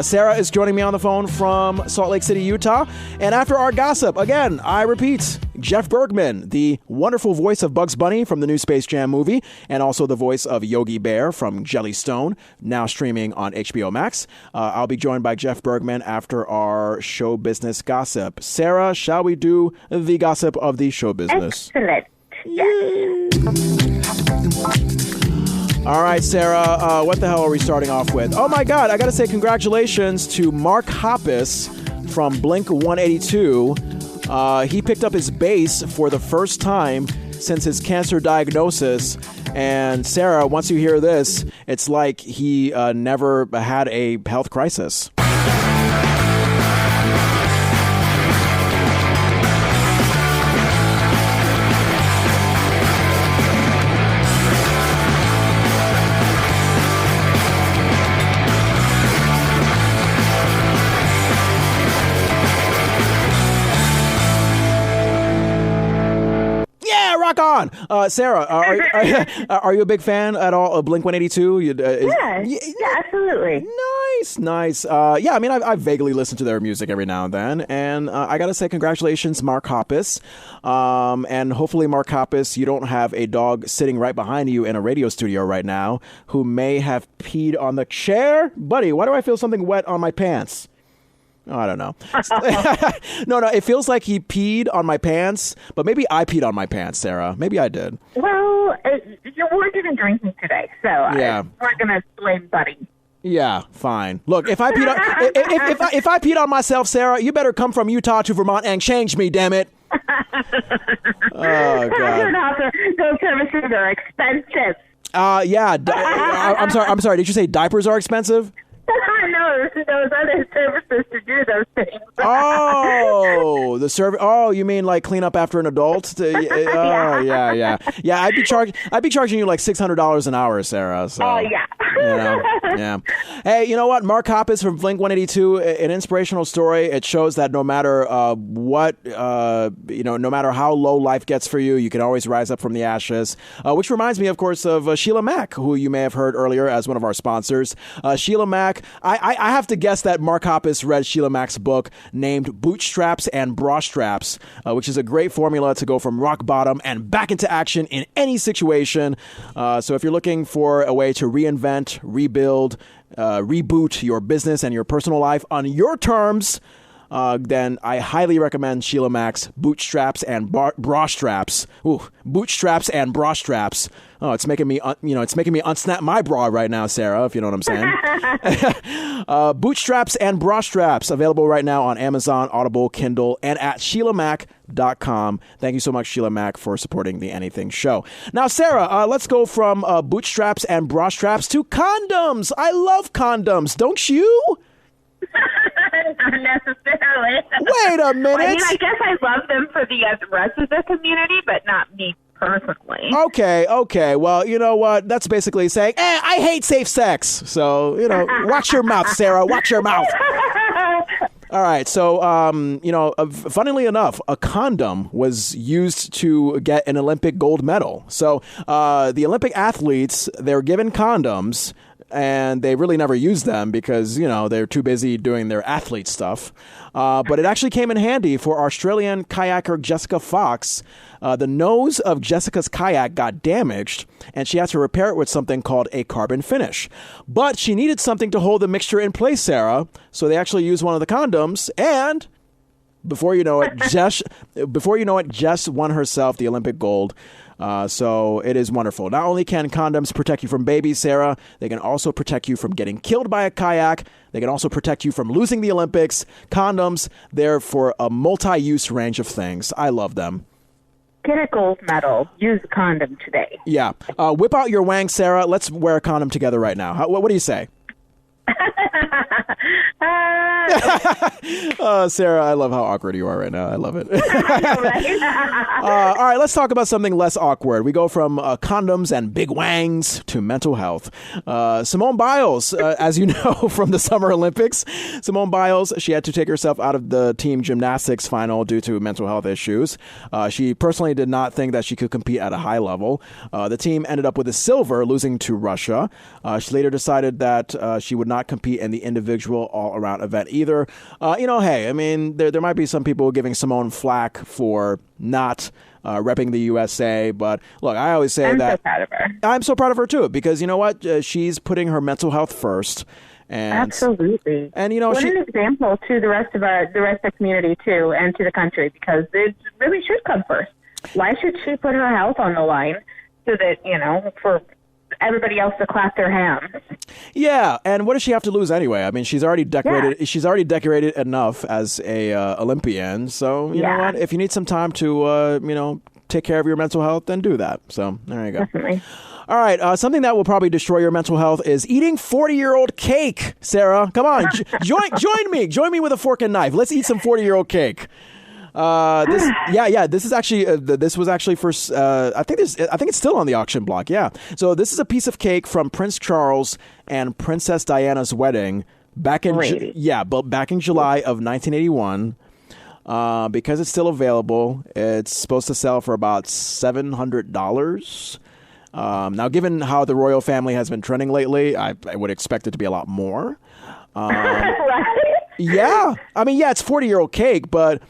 Sara is joining me on the phone from Salt Lake City, Utah. And after our gossip, again, I repeat, Jeff Bergman, the wonderful voice of Bugs Bunny from the new Space Jam movie, and also the voice of Yogi Bear from Jellystone, now streaming on HBO Max. I'll be joined by Jeff Bergman after our show business gossip. Sara, shall we do the gossip of the show business? Excellent. All right, Sara, what the hell are we starting off with? Oh, my God, I got to say congratulations to Mark Hoppus from Blink-182. He picked up his bass for the first time since his cancer diagnosis. And, Sara, once you hear this, it's like he never had a health crisis. Rock on. Sara, are you a big fan at all of Blink-182? Yeah, absolutely. Nice. Yeah, I mean, I vaguely listen to their music every now and then, and I got to say congratulations, Mark Hoppus. And hopefully, Mark Hoppus, you don't have a dog sitting right behind you in a radio studio right now who may have peed on the chair. Buddy, why do I feel something wet on my pants? Oh, I don't know. No, it feels like he peed on my pants, but maybe I peed on my pants, Sara. Maybe I did. Well, you weren't even drinking today, so we're going to blame Buddy. Yeah, fine. Look, if I peed on, if I peed on myself, Sara, you better come from Utah to Vermont and change me, damn it. Oh, God. Those services are expensive. Yeah. I'm sorry. Did you say diapers are expensive? No, those other services to do those things. Oh, the service. Oh, you mean like clean up after an adult? Yeah. I'd be charging you like $600 an hour, Sara. So, oh, yeah. Yeah. Hey, you know what? Mark Hoppus from Blink-182, an inspirational story. It shows that no matter what, no matter how low life gets for you, you can always rise up from the ashes. Which reminds me, of course, of Sheila Mack, who you may have heard earlier as one of our sponsors. Sheila Mack, I have to guess that Mark Hoppus read Sheila Mack's book named Bootstraps and Bra Straps, which is a great formula to go from rock bottom and back into action in any situation. So if you're looking for a way to reinvent, rebuild, reboot your business and your personal life on your terms, then I highly recommend Sheila Max bootstraps and bra straps. Ooh, bootstraps and bra straps. Oh, it's making me, unsnap my bra right now, Sarah, if you know what I'm saying. Bootstraps and bra straps available right now on Amazon, Audible, Kindle, and at SheilaMac.com. Thank you so much, Sheila Mac, for supporting the Anything Show. Now, Sarah, let's go from bootstraps and bra straps to condoms. I love condoms, don't you? Not necessarily. Wait a minute. Well, I mean, I guess I love them for the rest of the community, but not me personally. Okay. Well, you know what? That's basically saying, I hate safe sex. So, watch your mouth, Sarah. Watch your mouth. All right. So, funnily enough, a condom was used to get an Olympic gold medal. So the Olympic athletes, they're given condoms. And they really never use them because, they're too busy doing their athlete stuff. But it actually came in handy for Australian kayaker Jessica Fox. The nose of Jessica's kayak got damaged, and she had to repair it with something called a carbon finish. But she needed something to hold the mixture in place, Sarah. So they actually used one of the condoms, and before you know it, Jess won herself the Olympic gold. So it is wonderful. Not only can condoms protect you from babies, Sarah, they can also protect you from getting killed by a kayak. They can also protect you from losing the Olympics. Condoms, they're for a multi-use range of things. I love them. Get a gold medal. Use a condom today. Yeah. Whip out your wang, Sarah. Let's wear a condom together right now. What do you say? Sarah, I love how awkward you are right now. I love it. All right, let's talk about something less awkward. We go from condoms and big wangs to mental health. Simone Biles, as you know from the Summer Olympics, Simone Biles, she had to take herself out of the team gymnastics final due to mental health issues. She personally did not think that she could compete at a high level. The team ended up with a silver, losing to Russia. She later decided that she would not compete in the individual all-around event either. Hey, I mean, there might be some people giving Simone flack for not repping the USA, but look, I always say I'm that so proud of her. I'm so proud of her too, because you know what? She's putting her mental health first. And, absolutely. And what an example to the rest of the community too, and to the country, because it really should come first. Why should she put her health on the line so that, for everybody else to clap their hands? Yeah, and what does she have to lose anyway? I mean, she's already decorated. Yeah. She's already decorated enough as a Olympian. So you know what? If you need some time to take care of your mental health, then do that. So there you go. Definitely. All right, something that will probably destroy your mental health is eating 40-year-old cake. Sarah, come on, join me. Join me with a fork and knife. Let's eat some 40-year-old cake. This is actually this was actually for I think it's still on the auction block. Yeah. So this is a piece of cake from Prince Charles and Princess Diana's wedding back in July of 1981. Because it's still available, it's supposed to sell for about $700. Now, given how the royal family has been trending lately, I would expect it to be a lot more. Yeah. I mean, it's 40-year-old cake, but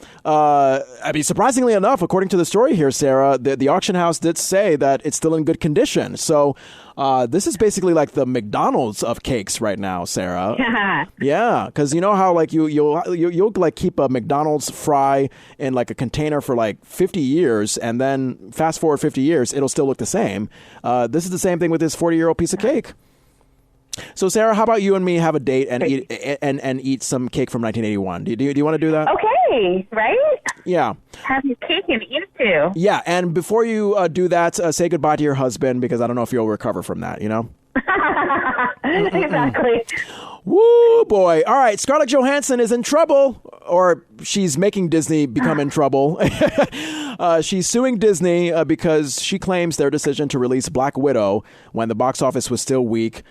surprisingly enough, according to the story here, Sarah, the auction house did say that it's still in good condition. So this is basically like the McDonald's of cakes right now, Sarah. Yeah, because you know how like you'll like keep a McDonald's fry in like a container for like 50 years, and then fast forward 50 years, it'll still look the same. This is the same thing with this 40-year-old piece of cake. So, Sarah, how about you and me have a date and eat some cake from 1981? Do you want to do that? Okay, right? Yeah. Have your cake and eat it too. Yeah, and before you do that, say goodbye to your husband, because I don't know if you'll recover from that, Exactly. Woo, boy. All right, Scarlett Johansson is in trouble, or she's making Disney become in trouble. She's suing Disney because she claims their decision to release Black Widow when the box office was still weak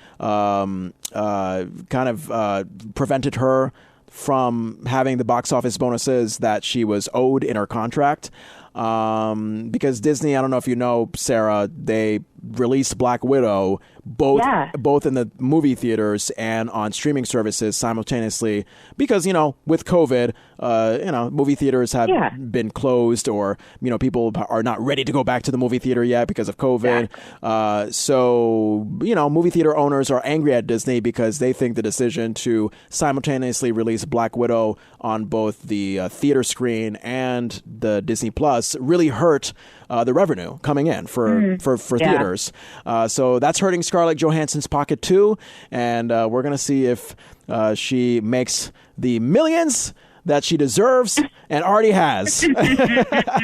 prevented her from having the box office bonuses that she was owed in her contract. because Disney, I don't know if you know, Sarah, they released Black Widow both in the movie theaters and on streaming services simultaneously because, with COVID, movie theaters have been closed or, people are not ready to go back to the movie theater yet because of COVID. So, movie theater owners are angry at Disney because they think the decision to simultaneously release Black Widow on both the theater screen and the Disney Plus really hurt the revenue coming in for theaters. So that's hurting Scarlett Johansson's pocket too. And we're going to see if she makes the millions that she deserves and already has.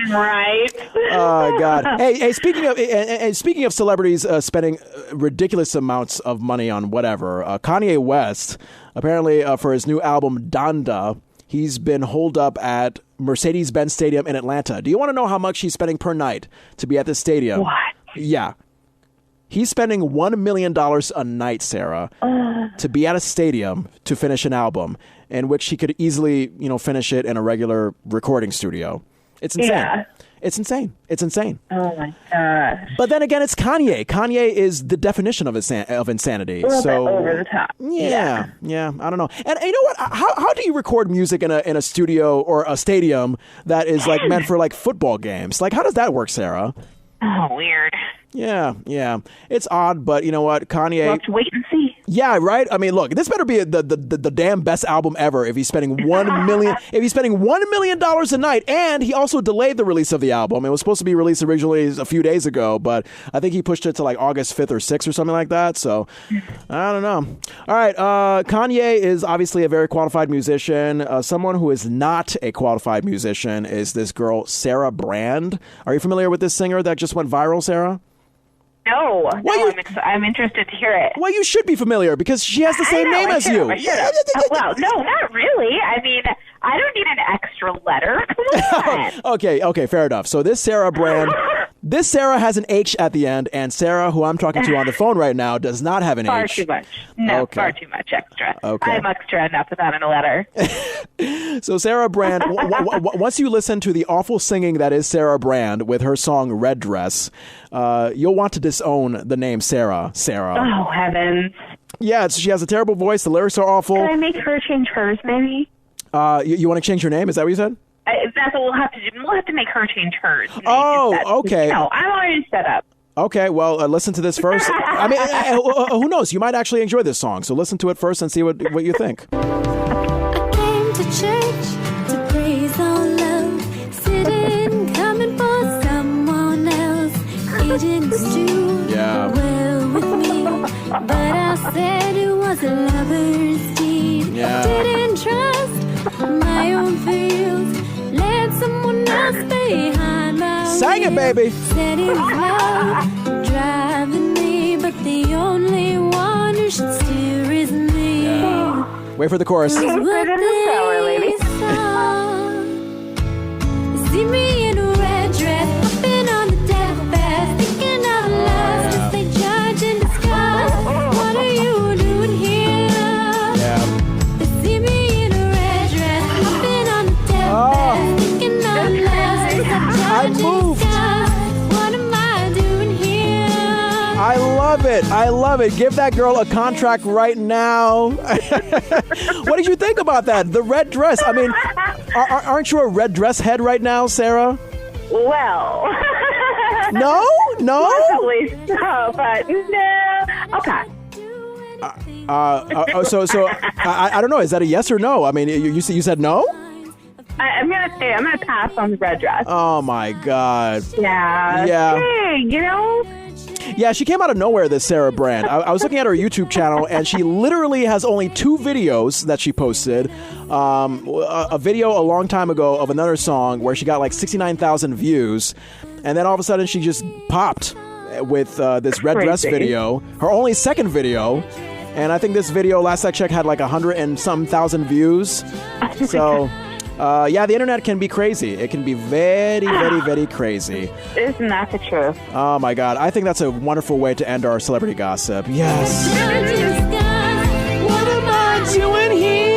Right. Oh, God. Hey, speaking of celebrities spending ridiculous amounts of money on whatever, Kanye West, apparently for his new album, Donda, he's been holed up at Mercedes-Benz Stadium in Atlanta. Do you want to know how much he's spending per night to be at this stadium? What? Yeah. He's spending $1 million a night, Sarah, to be at a stadium to finish an album in which he could easily, finish it in a regular recording studio. It's insane. Yeah. It's insane. It's insane. Oh, my gosh. But then again, it's Kanye. Kanye is the definition of insanity. A little bit over the top. Yeah. I don't know. And you know what? How do you record music in a studio or a stadium that is like meant for like football games? Like, how does that work, Sarah? Oh, weird. Yeah. It's odd, but you know what? Kanye... We'll have to wait and see. Yeah, right? I mean, look, this better be the damn best album ever if he's spending $1 million a night. And he also delayed the release of the album. It was supposed to be released originally a few days ago, but I think he pushed it to like August 5th or 6th or something like that. So, I don't know. All right, Kanye is obviously a very qualified musician. Someone who is not a qualified musician is this girl, Sara Brand. Are you familiar with this singer that just went viral, Sarah? No, I'm interested to hear it. Well, you should be familiar because she has the same name as you. Well, no, not really. I mean, I don't need an extra letter. Come on. Okay, fair enough. So this Sara Brand, this Sarah has an H at the end, and Sarah, who I'm talking to on the phone right now, does not have an H. Far H. too much. No, far too much extra. Okay. I'm extra enough without a letter. So Sara Brand, once you listen to the awful singing that is Sara Brand with her song Red Dress, you'll want to disown the name Sarah. Oh, heavens. Yeah, she has a terrible voice. The lyrics are awful. Can I make her change hers, maybe? You want to change her name? Is that what you said? That's what we'll have to do. We'll have to make her change hers. Oh, okay. No, I'm already set up. Okay, well, listen to this first. I mean, who knows? You might actually enjoy this song. So listen to it first and see what you think. I came to church to praise our love, sitting, coming for someone else. It didn't do well with me, but I said it was a lover's deed. Yeah. Didn't trust my own feels, let someone else behind my Sang it, baby. Said it was love driving me, but the only one who should steer is me. Yeah. Wait for the chorus. Put it in the cellar, lady. See me in a red dress, hopping on the deathbed, thinking out loud, as they judge and discuss. What are you doing here? Yeah. They see me in a red dress, hopping on the deathbed, thinking out loud, as they judge and discuss. What am I doing here? I love it. Give that girl a contract right now. What did you think about that? The red dress. I mean, aren't you a red dress head right now, Sarah? Well. No? Possibly so, but no. Okay. So I don't know. Is that a yes or no? I mean, you said no? I'm gonna pass on the red dress. Oh my God. Yeah. Hey, Yeah, she came out of nowhere, this Sara Brand. I was looking at her YouTube channel, and she literally has only 2 videos that she posted. A video a long time ago of another song where she got like 69,000 views, and then all of a sudden she just popped with this red dress video, her only second video. And I think this video, last I checked, had like 100 and some thousand views. So... yeah, the internet can be crazy. It can be very, very, very crazy. Isn't that the truth? Oh, my God. I think that's a wonderful way to end our celebrity gossip. Yes. What am I doing here?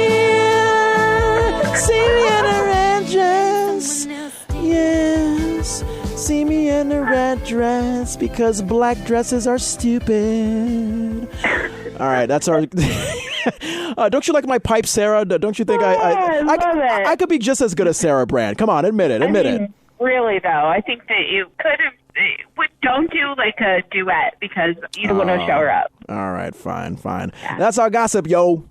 See me in a red dress. Yes. in a red dress because black dresses are stupid. All right, that's our... don't you like my pipe, Sarah? Don't you think I love it. I could be just as good as Sarah Brand? Come on, admit it. Really, though, I think that you could have... Don't do like a duet because you don't want to show her up. All right, fine. Yeah. That's our gossip, yo.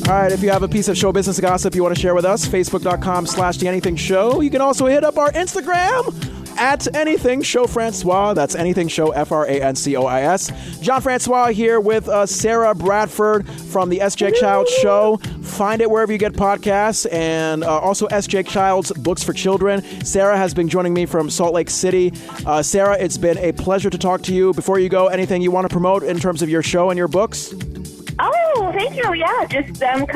All right, if you have a piece of show business gossip you want to share with us, facebook.com/theanythingshow. You can also hit up our Instagram at Anything Show Francois. That's Anything Show Francois. Jon Francois here with Sara Bradford from the SJ Child Show. Find it wherever you get podcasts, and also SJ Child's Books for Children. Sara has been joining me from Salt Lake City. Sara, it's been a pleasure to talk to you. Before you go, anything you want to promote in terms of your show and your books? Oh, thank you. Yeah, just go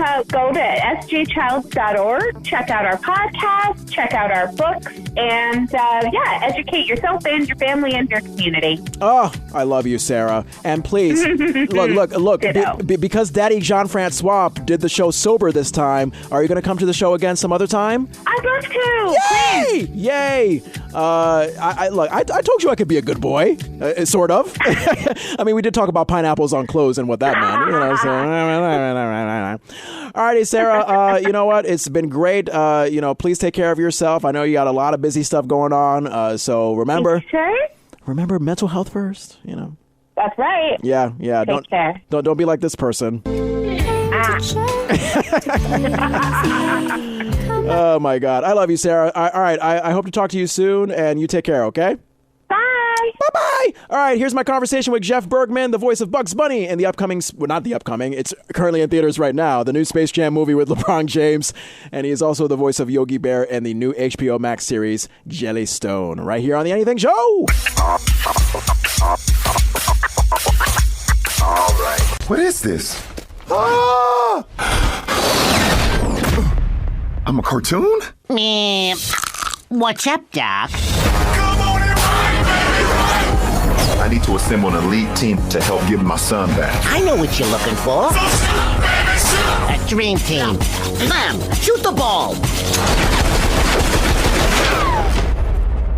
to sjchilds.org, check out our podcast, check out our books, and educate yourself and your family and your community. Oh, I love you, Sara. And please, look, because Daddy Jon Francois did the show sober this time, are you going to come to the show again some other time? I'd love to. Yay! Please. Yay! I told you I could be a good boy, sort of. I mean, we did talk about pineapples on clothes and what that meant, you know. So, alrighty, Sara. You know what? It's been great. Please take care of yourself. I know you got a lot of busy stuff going on. So remember mental health first. You know. That's right. Yeah. Take care. Don't be like this person. Oh my God, I love you, Sara. All right, I hope to talk to you soon, and you take care. Okay. Bye-bye. All right, here's my conversation with Jeff Bergman, the voice of Bugs Bunny in the upcoming, it's currently in theaters right now, the new Space Jam movie with LeBron James. And he is also the voice of Yogi Bear in the new HBO Max series, Jellystone, right here on The Anything Show. All right. What is this? Ah! I'm a cartoon? Meh. What's up, Doc? I need to assemble an elite team to help give my son back. I know what you're looking for. A dream team. Bam! Shoot the ball!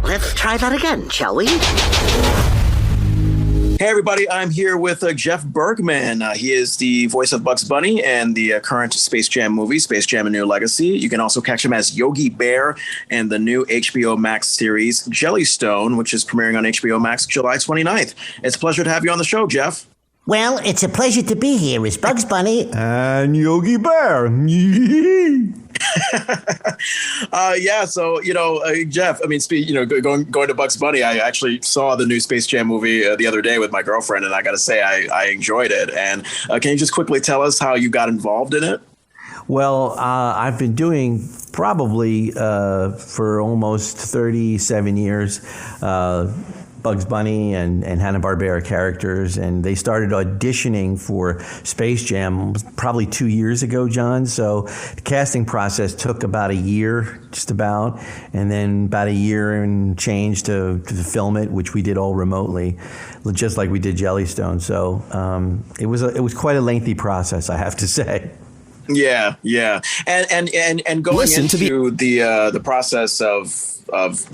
Let's try that again, shall we? Hey everybody, I'm here with Jeff Bergman. He is the voice of Bugs Bunny and the current Space Jam movie, Space Jam: A New Legacy. You can also catch him as Yogi Bear in the new HBO Max series, Jellystone, which is premiering on HBO Max July 29th. It's a pleasure to have you on the show, Jeff. Well, it's a pleasure to be here as Bugs Bunny. And Yogi Bear. So, Jeff, I mean, going to Bugs Bunny, I actually saw the new Space Jam movie the other day with my girlfriend, and I got to say, I enjoyed it. And can you just quickly tell us how you got involved in it? Well, I've been doing probably for almost 37 years Bugs Bunny and Hanna-Barbera characters, and they started auditioning for Space Jam probably 2 years ago, John. So the casting process took about a year, just about, and then about a year and change to film it, which we did all remotely, just like we did Jellystone. So it was quite a lengthy process, I have to say. Yeah, and going into the process of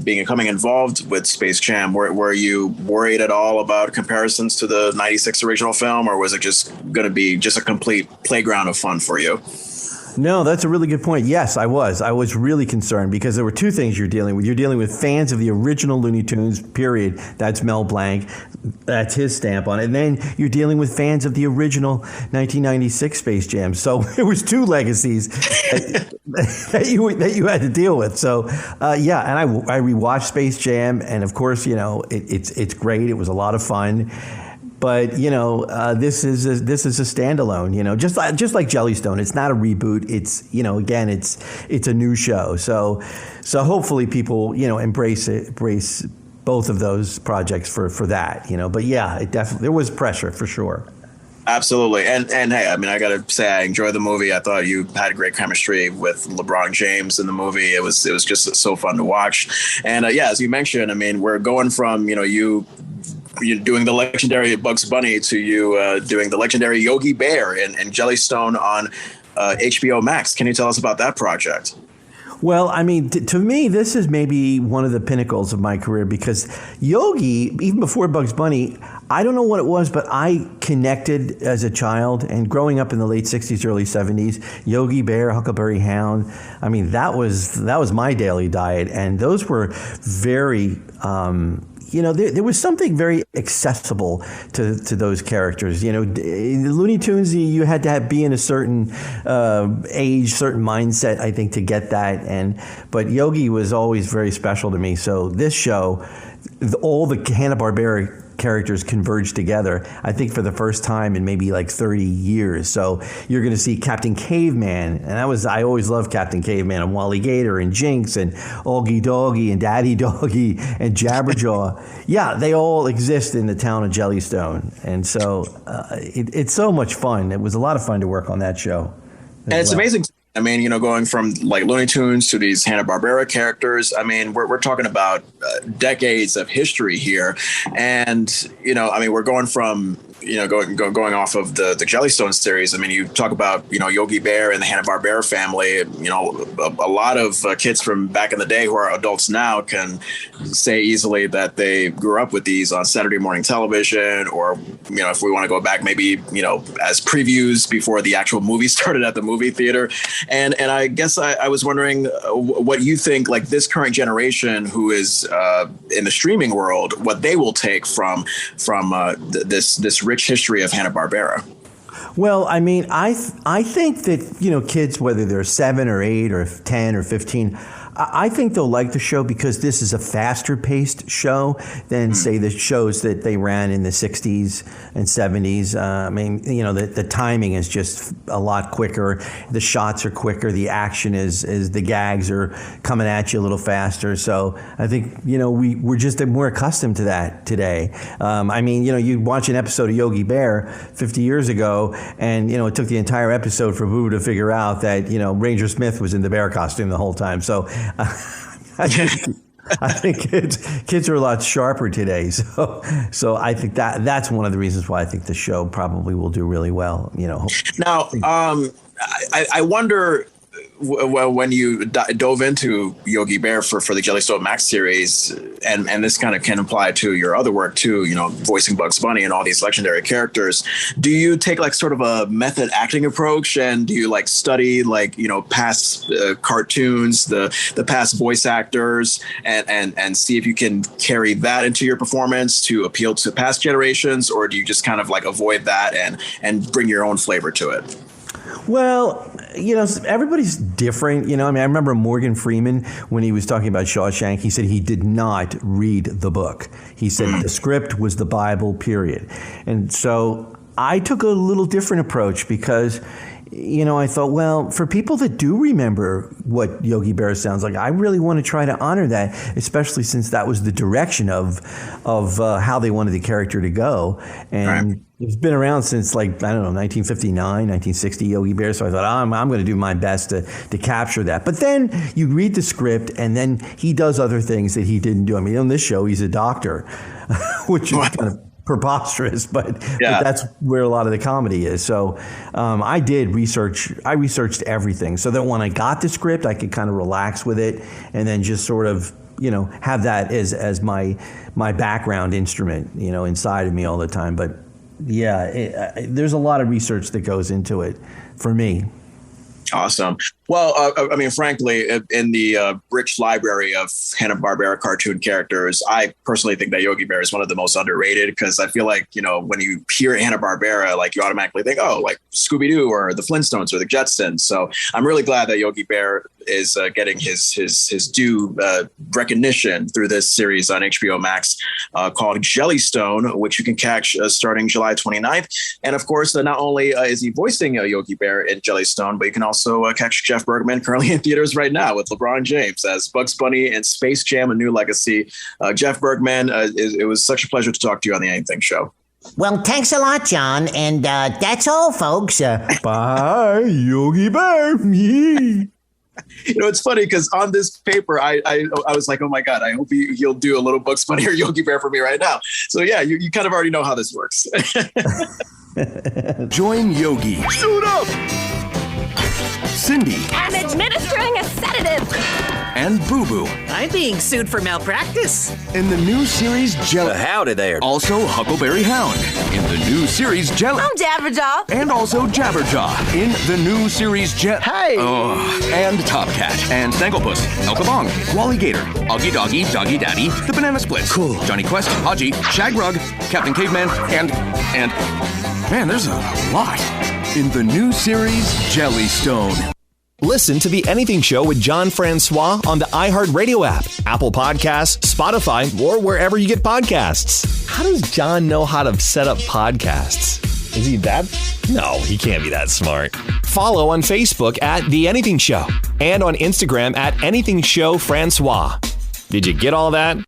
becoming involved with Space Jam, were you worried at all about comparisons to the '96 original film, or was it just going to be just a complete playground of fun for you? No, that's a really good point. Yes, I was. I was really concerned because there were two things you're dealing with. You're dealing with fans of the original Looney Tunes, period. That's Mel Blanc. That's his stamp on it. And then you're dealing with fans of the original 1996 Space Jam. So there was two legacies that you had to deal with. So, and I rewatched Space Jam, and of course, it's great. It was a lot of fun. But this is a standalone. Just like Jellystone, it's not a reboot. It's it's a new show. So hopefully people embrace both of those projects for that. But yeah, it definitely there was pressure for sure. Absolutely, and hey, I mean, I gotta say, I enjoyed the movie. I thought you had great chemistry with LeBron James in the movie. It was just so fun to watch. And as you mentioned, I mean, we're going from you doing the legendary Bugs Bunny to you doing the legendary Yogi Bear and Jellystone on HBO Max. Can you tell us about that project? Well, I mean, to me, this is maybe one of the pinnacles of my career because Yogi, even before Bugs Bunny, I don't know what it was, but I connected as a child and growing up in the late 60s, early 70s, Yogi Bear, Huckleberry Hound. I mean, that was my daily diet. And those were very, there was something very accessible to those characters. In the Looney Tunes, you had to be in a certain age, certain mindset, I think, to get that. But Yogi was always very special to me. So this show, all the Hanna-Barbera characters converged together, I think, for the first time in maybe like 30 years. So you're going to see Captain Caveman, and I always loved Captain Caveman, and Wally Gator, and Jinx, and Augie Doggy, and Daddy Doggy, and Jabberjaw. Yeah, they all exist in the town of Jellystone, and so it's so much fun. It was a lot of fun to work on that show. And it's amazing. I mean, going from like Looney Tunes to these Hanna-Barbera characters. I mean, we're talking about decades of history here. And, we're going from, going off of the Jellystone series. I mean, you talk about, Yogi Bear and the Hanna-Barbera family. A lot of kids from back in the day who are adults now can say easily that they grew up with these on Saturday morning television, or, if we want to go back, maybe, as previews before the actual movie started at the movie theater. And I guess I was wondering what you think, like this current generation who is in the streaming world, what they will take from this rich history of Hanna-Barbera. Well, I mean, I think that, kids, whether they're 7 or 8 or 10 or 15, I think they'll like the show because this is a faster paced show than, say, the shows that they ran in the 60s and 70s. I mean, the timing is just a lot quicker. The shots are quicker. The action is the gags are coming at you a little faster. So I think, we're just more accustomed to that today. I mean, you watch an episode of Yogi Bear 50 years ago, and, it took the entire episode for Boo to figure out that, Ranger Smith was in the bear costume the whole time. So I think kids are a lot sharper today. So I think that's one of the reasons why I think the show probably will do really well. Now, I wonder. Well, when you dove into Yogi Bear for the Jellystone Max series, and this kind of can apply to your other work too, voicing Bugs Bunny and all these legendary characters, do you take like sort of a method acting approach, and do you like study past cartoons, the past voice actors, and see if you can carry that into your performance to appeal to past generations, or do you just kind of like avoid that and bring your own flavor to it? Well, everybody's different. I remember Morgan Freeman, when he was talking about Shawshank, he said he did not read the book. He said the script was the Bible, period. And so I took a little different approach because, I thought, well, for people that do remember what Yogi Bear sounds like, I really want to try to honor that, especially since that was the direction of how they wanted the character to go. And it's been around since 1959, 1960, Yogi Bear. So I thought, I'm going to do my best to capture that. But then you read the script, and then he does other things that he didn't do. I mean, on this show, he's a doctor, which is kind of preposterous, but that's where a lot of the comedy is. So I did research. I researched everything so that when I got the script, I could kind of relax with it and then just sort of, have that as my background instrument, inside of me all the time. But there's a lot of research that goes into it for me. Awesome. Well, frankly, in the rich library of Hanna-Barbera cartoon characters, I personally think that Yogi Bear is one of the most underrated, because I feel like, when you hear Hanna-Barbera, you automatically think, oh, like Scooby-Doo or the Flintstones or the Jetsons. So I'm really glad that Yogi Bear is getting his due recognition through this series on HBO Max called Jellystone, which you can catch starting July 29th. And of course, not only is he voicing Yogi Bear in Jellystone, but you can also catch Jeff Bergman currently in theaters right now with LeBron James as Bugs Bunny in Space Jam: A New Legacy. Jeff Bergman, it was such a pleasure to talk to you on the Anything Show. Well, thanks a lot, John. And that's all, folks. Bye, Yogi Bear. It's funny because on this paper, I was like, oh my God, I hope he'll do a little Bugs Bunny or Yogi Bear for me right now. So yeah, you kind of already know how this works. Join Yogi. Suit up! Cindy. I'm administering a sedative. And Boo Boo. I'm being sued for malpractice. In the new series Howdy there. Also Huckleberry Hound. In the new series I'm Jabberjaw. And also Jabberjaw. In the new series Hey! And Top Cat. And Snagglepuss. El Kabong. Wally Gator. Augie Doggy. Doggy Daddy. The Banana Splits. Cool. Johnny Quest. Haji. Shagrug. Captain Caveman. And... Man, there's a lot. In the new series Jellystone. Listen to The Anything Show with Jon Francois on the iHeartRadio app, Apple Podcasts, Spotify, or wherever you get podcasts. How does John know how to set up podcasts? Is he that? No, he can't be that smart. Follow on Facebook at The Anything Show and on Instagram at Anything Show Francois. Did you get all that?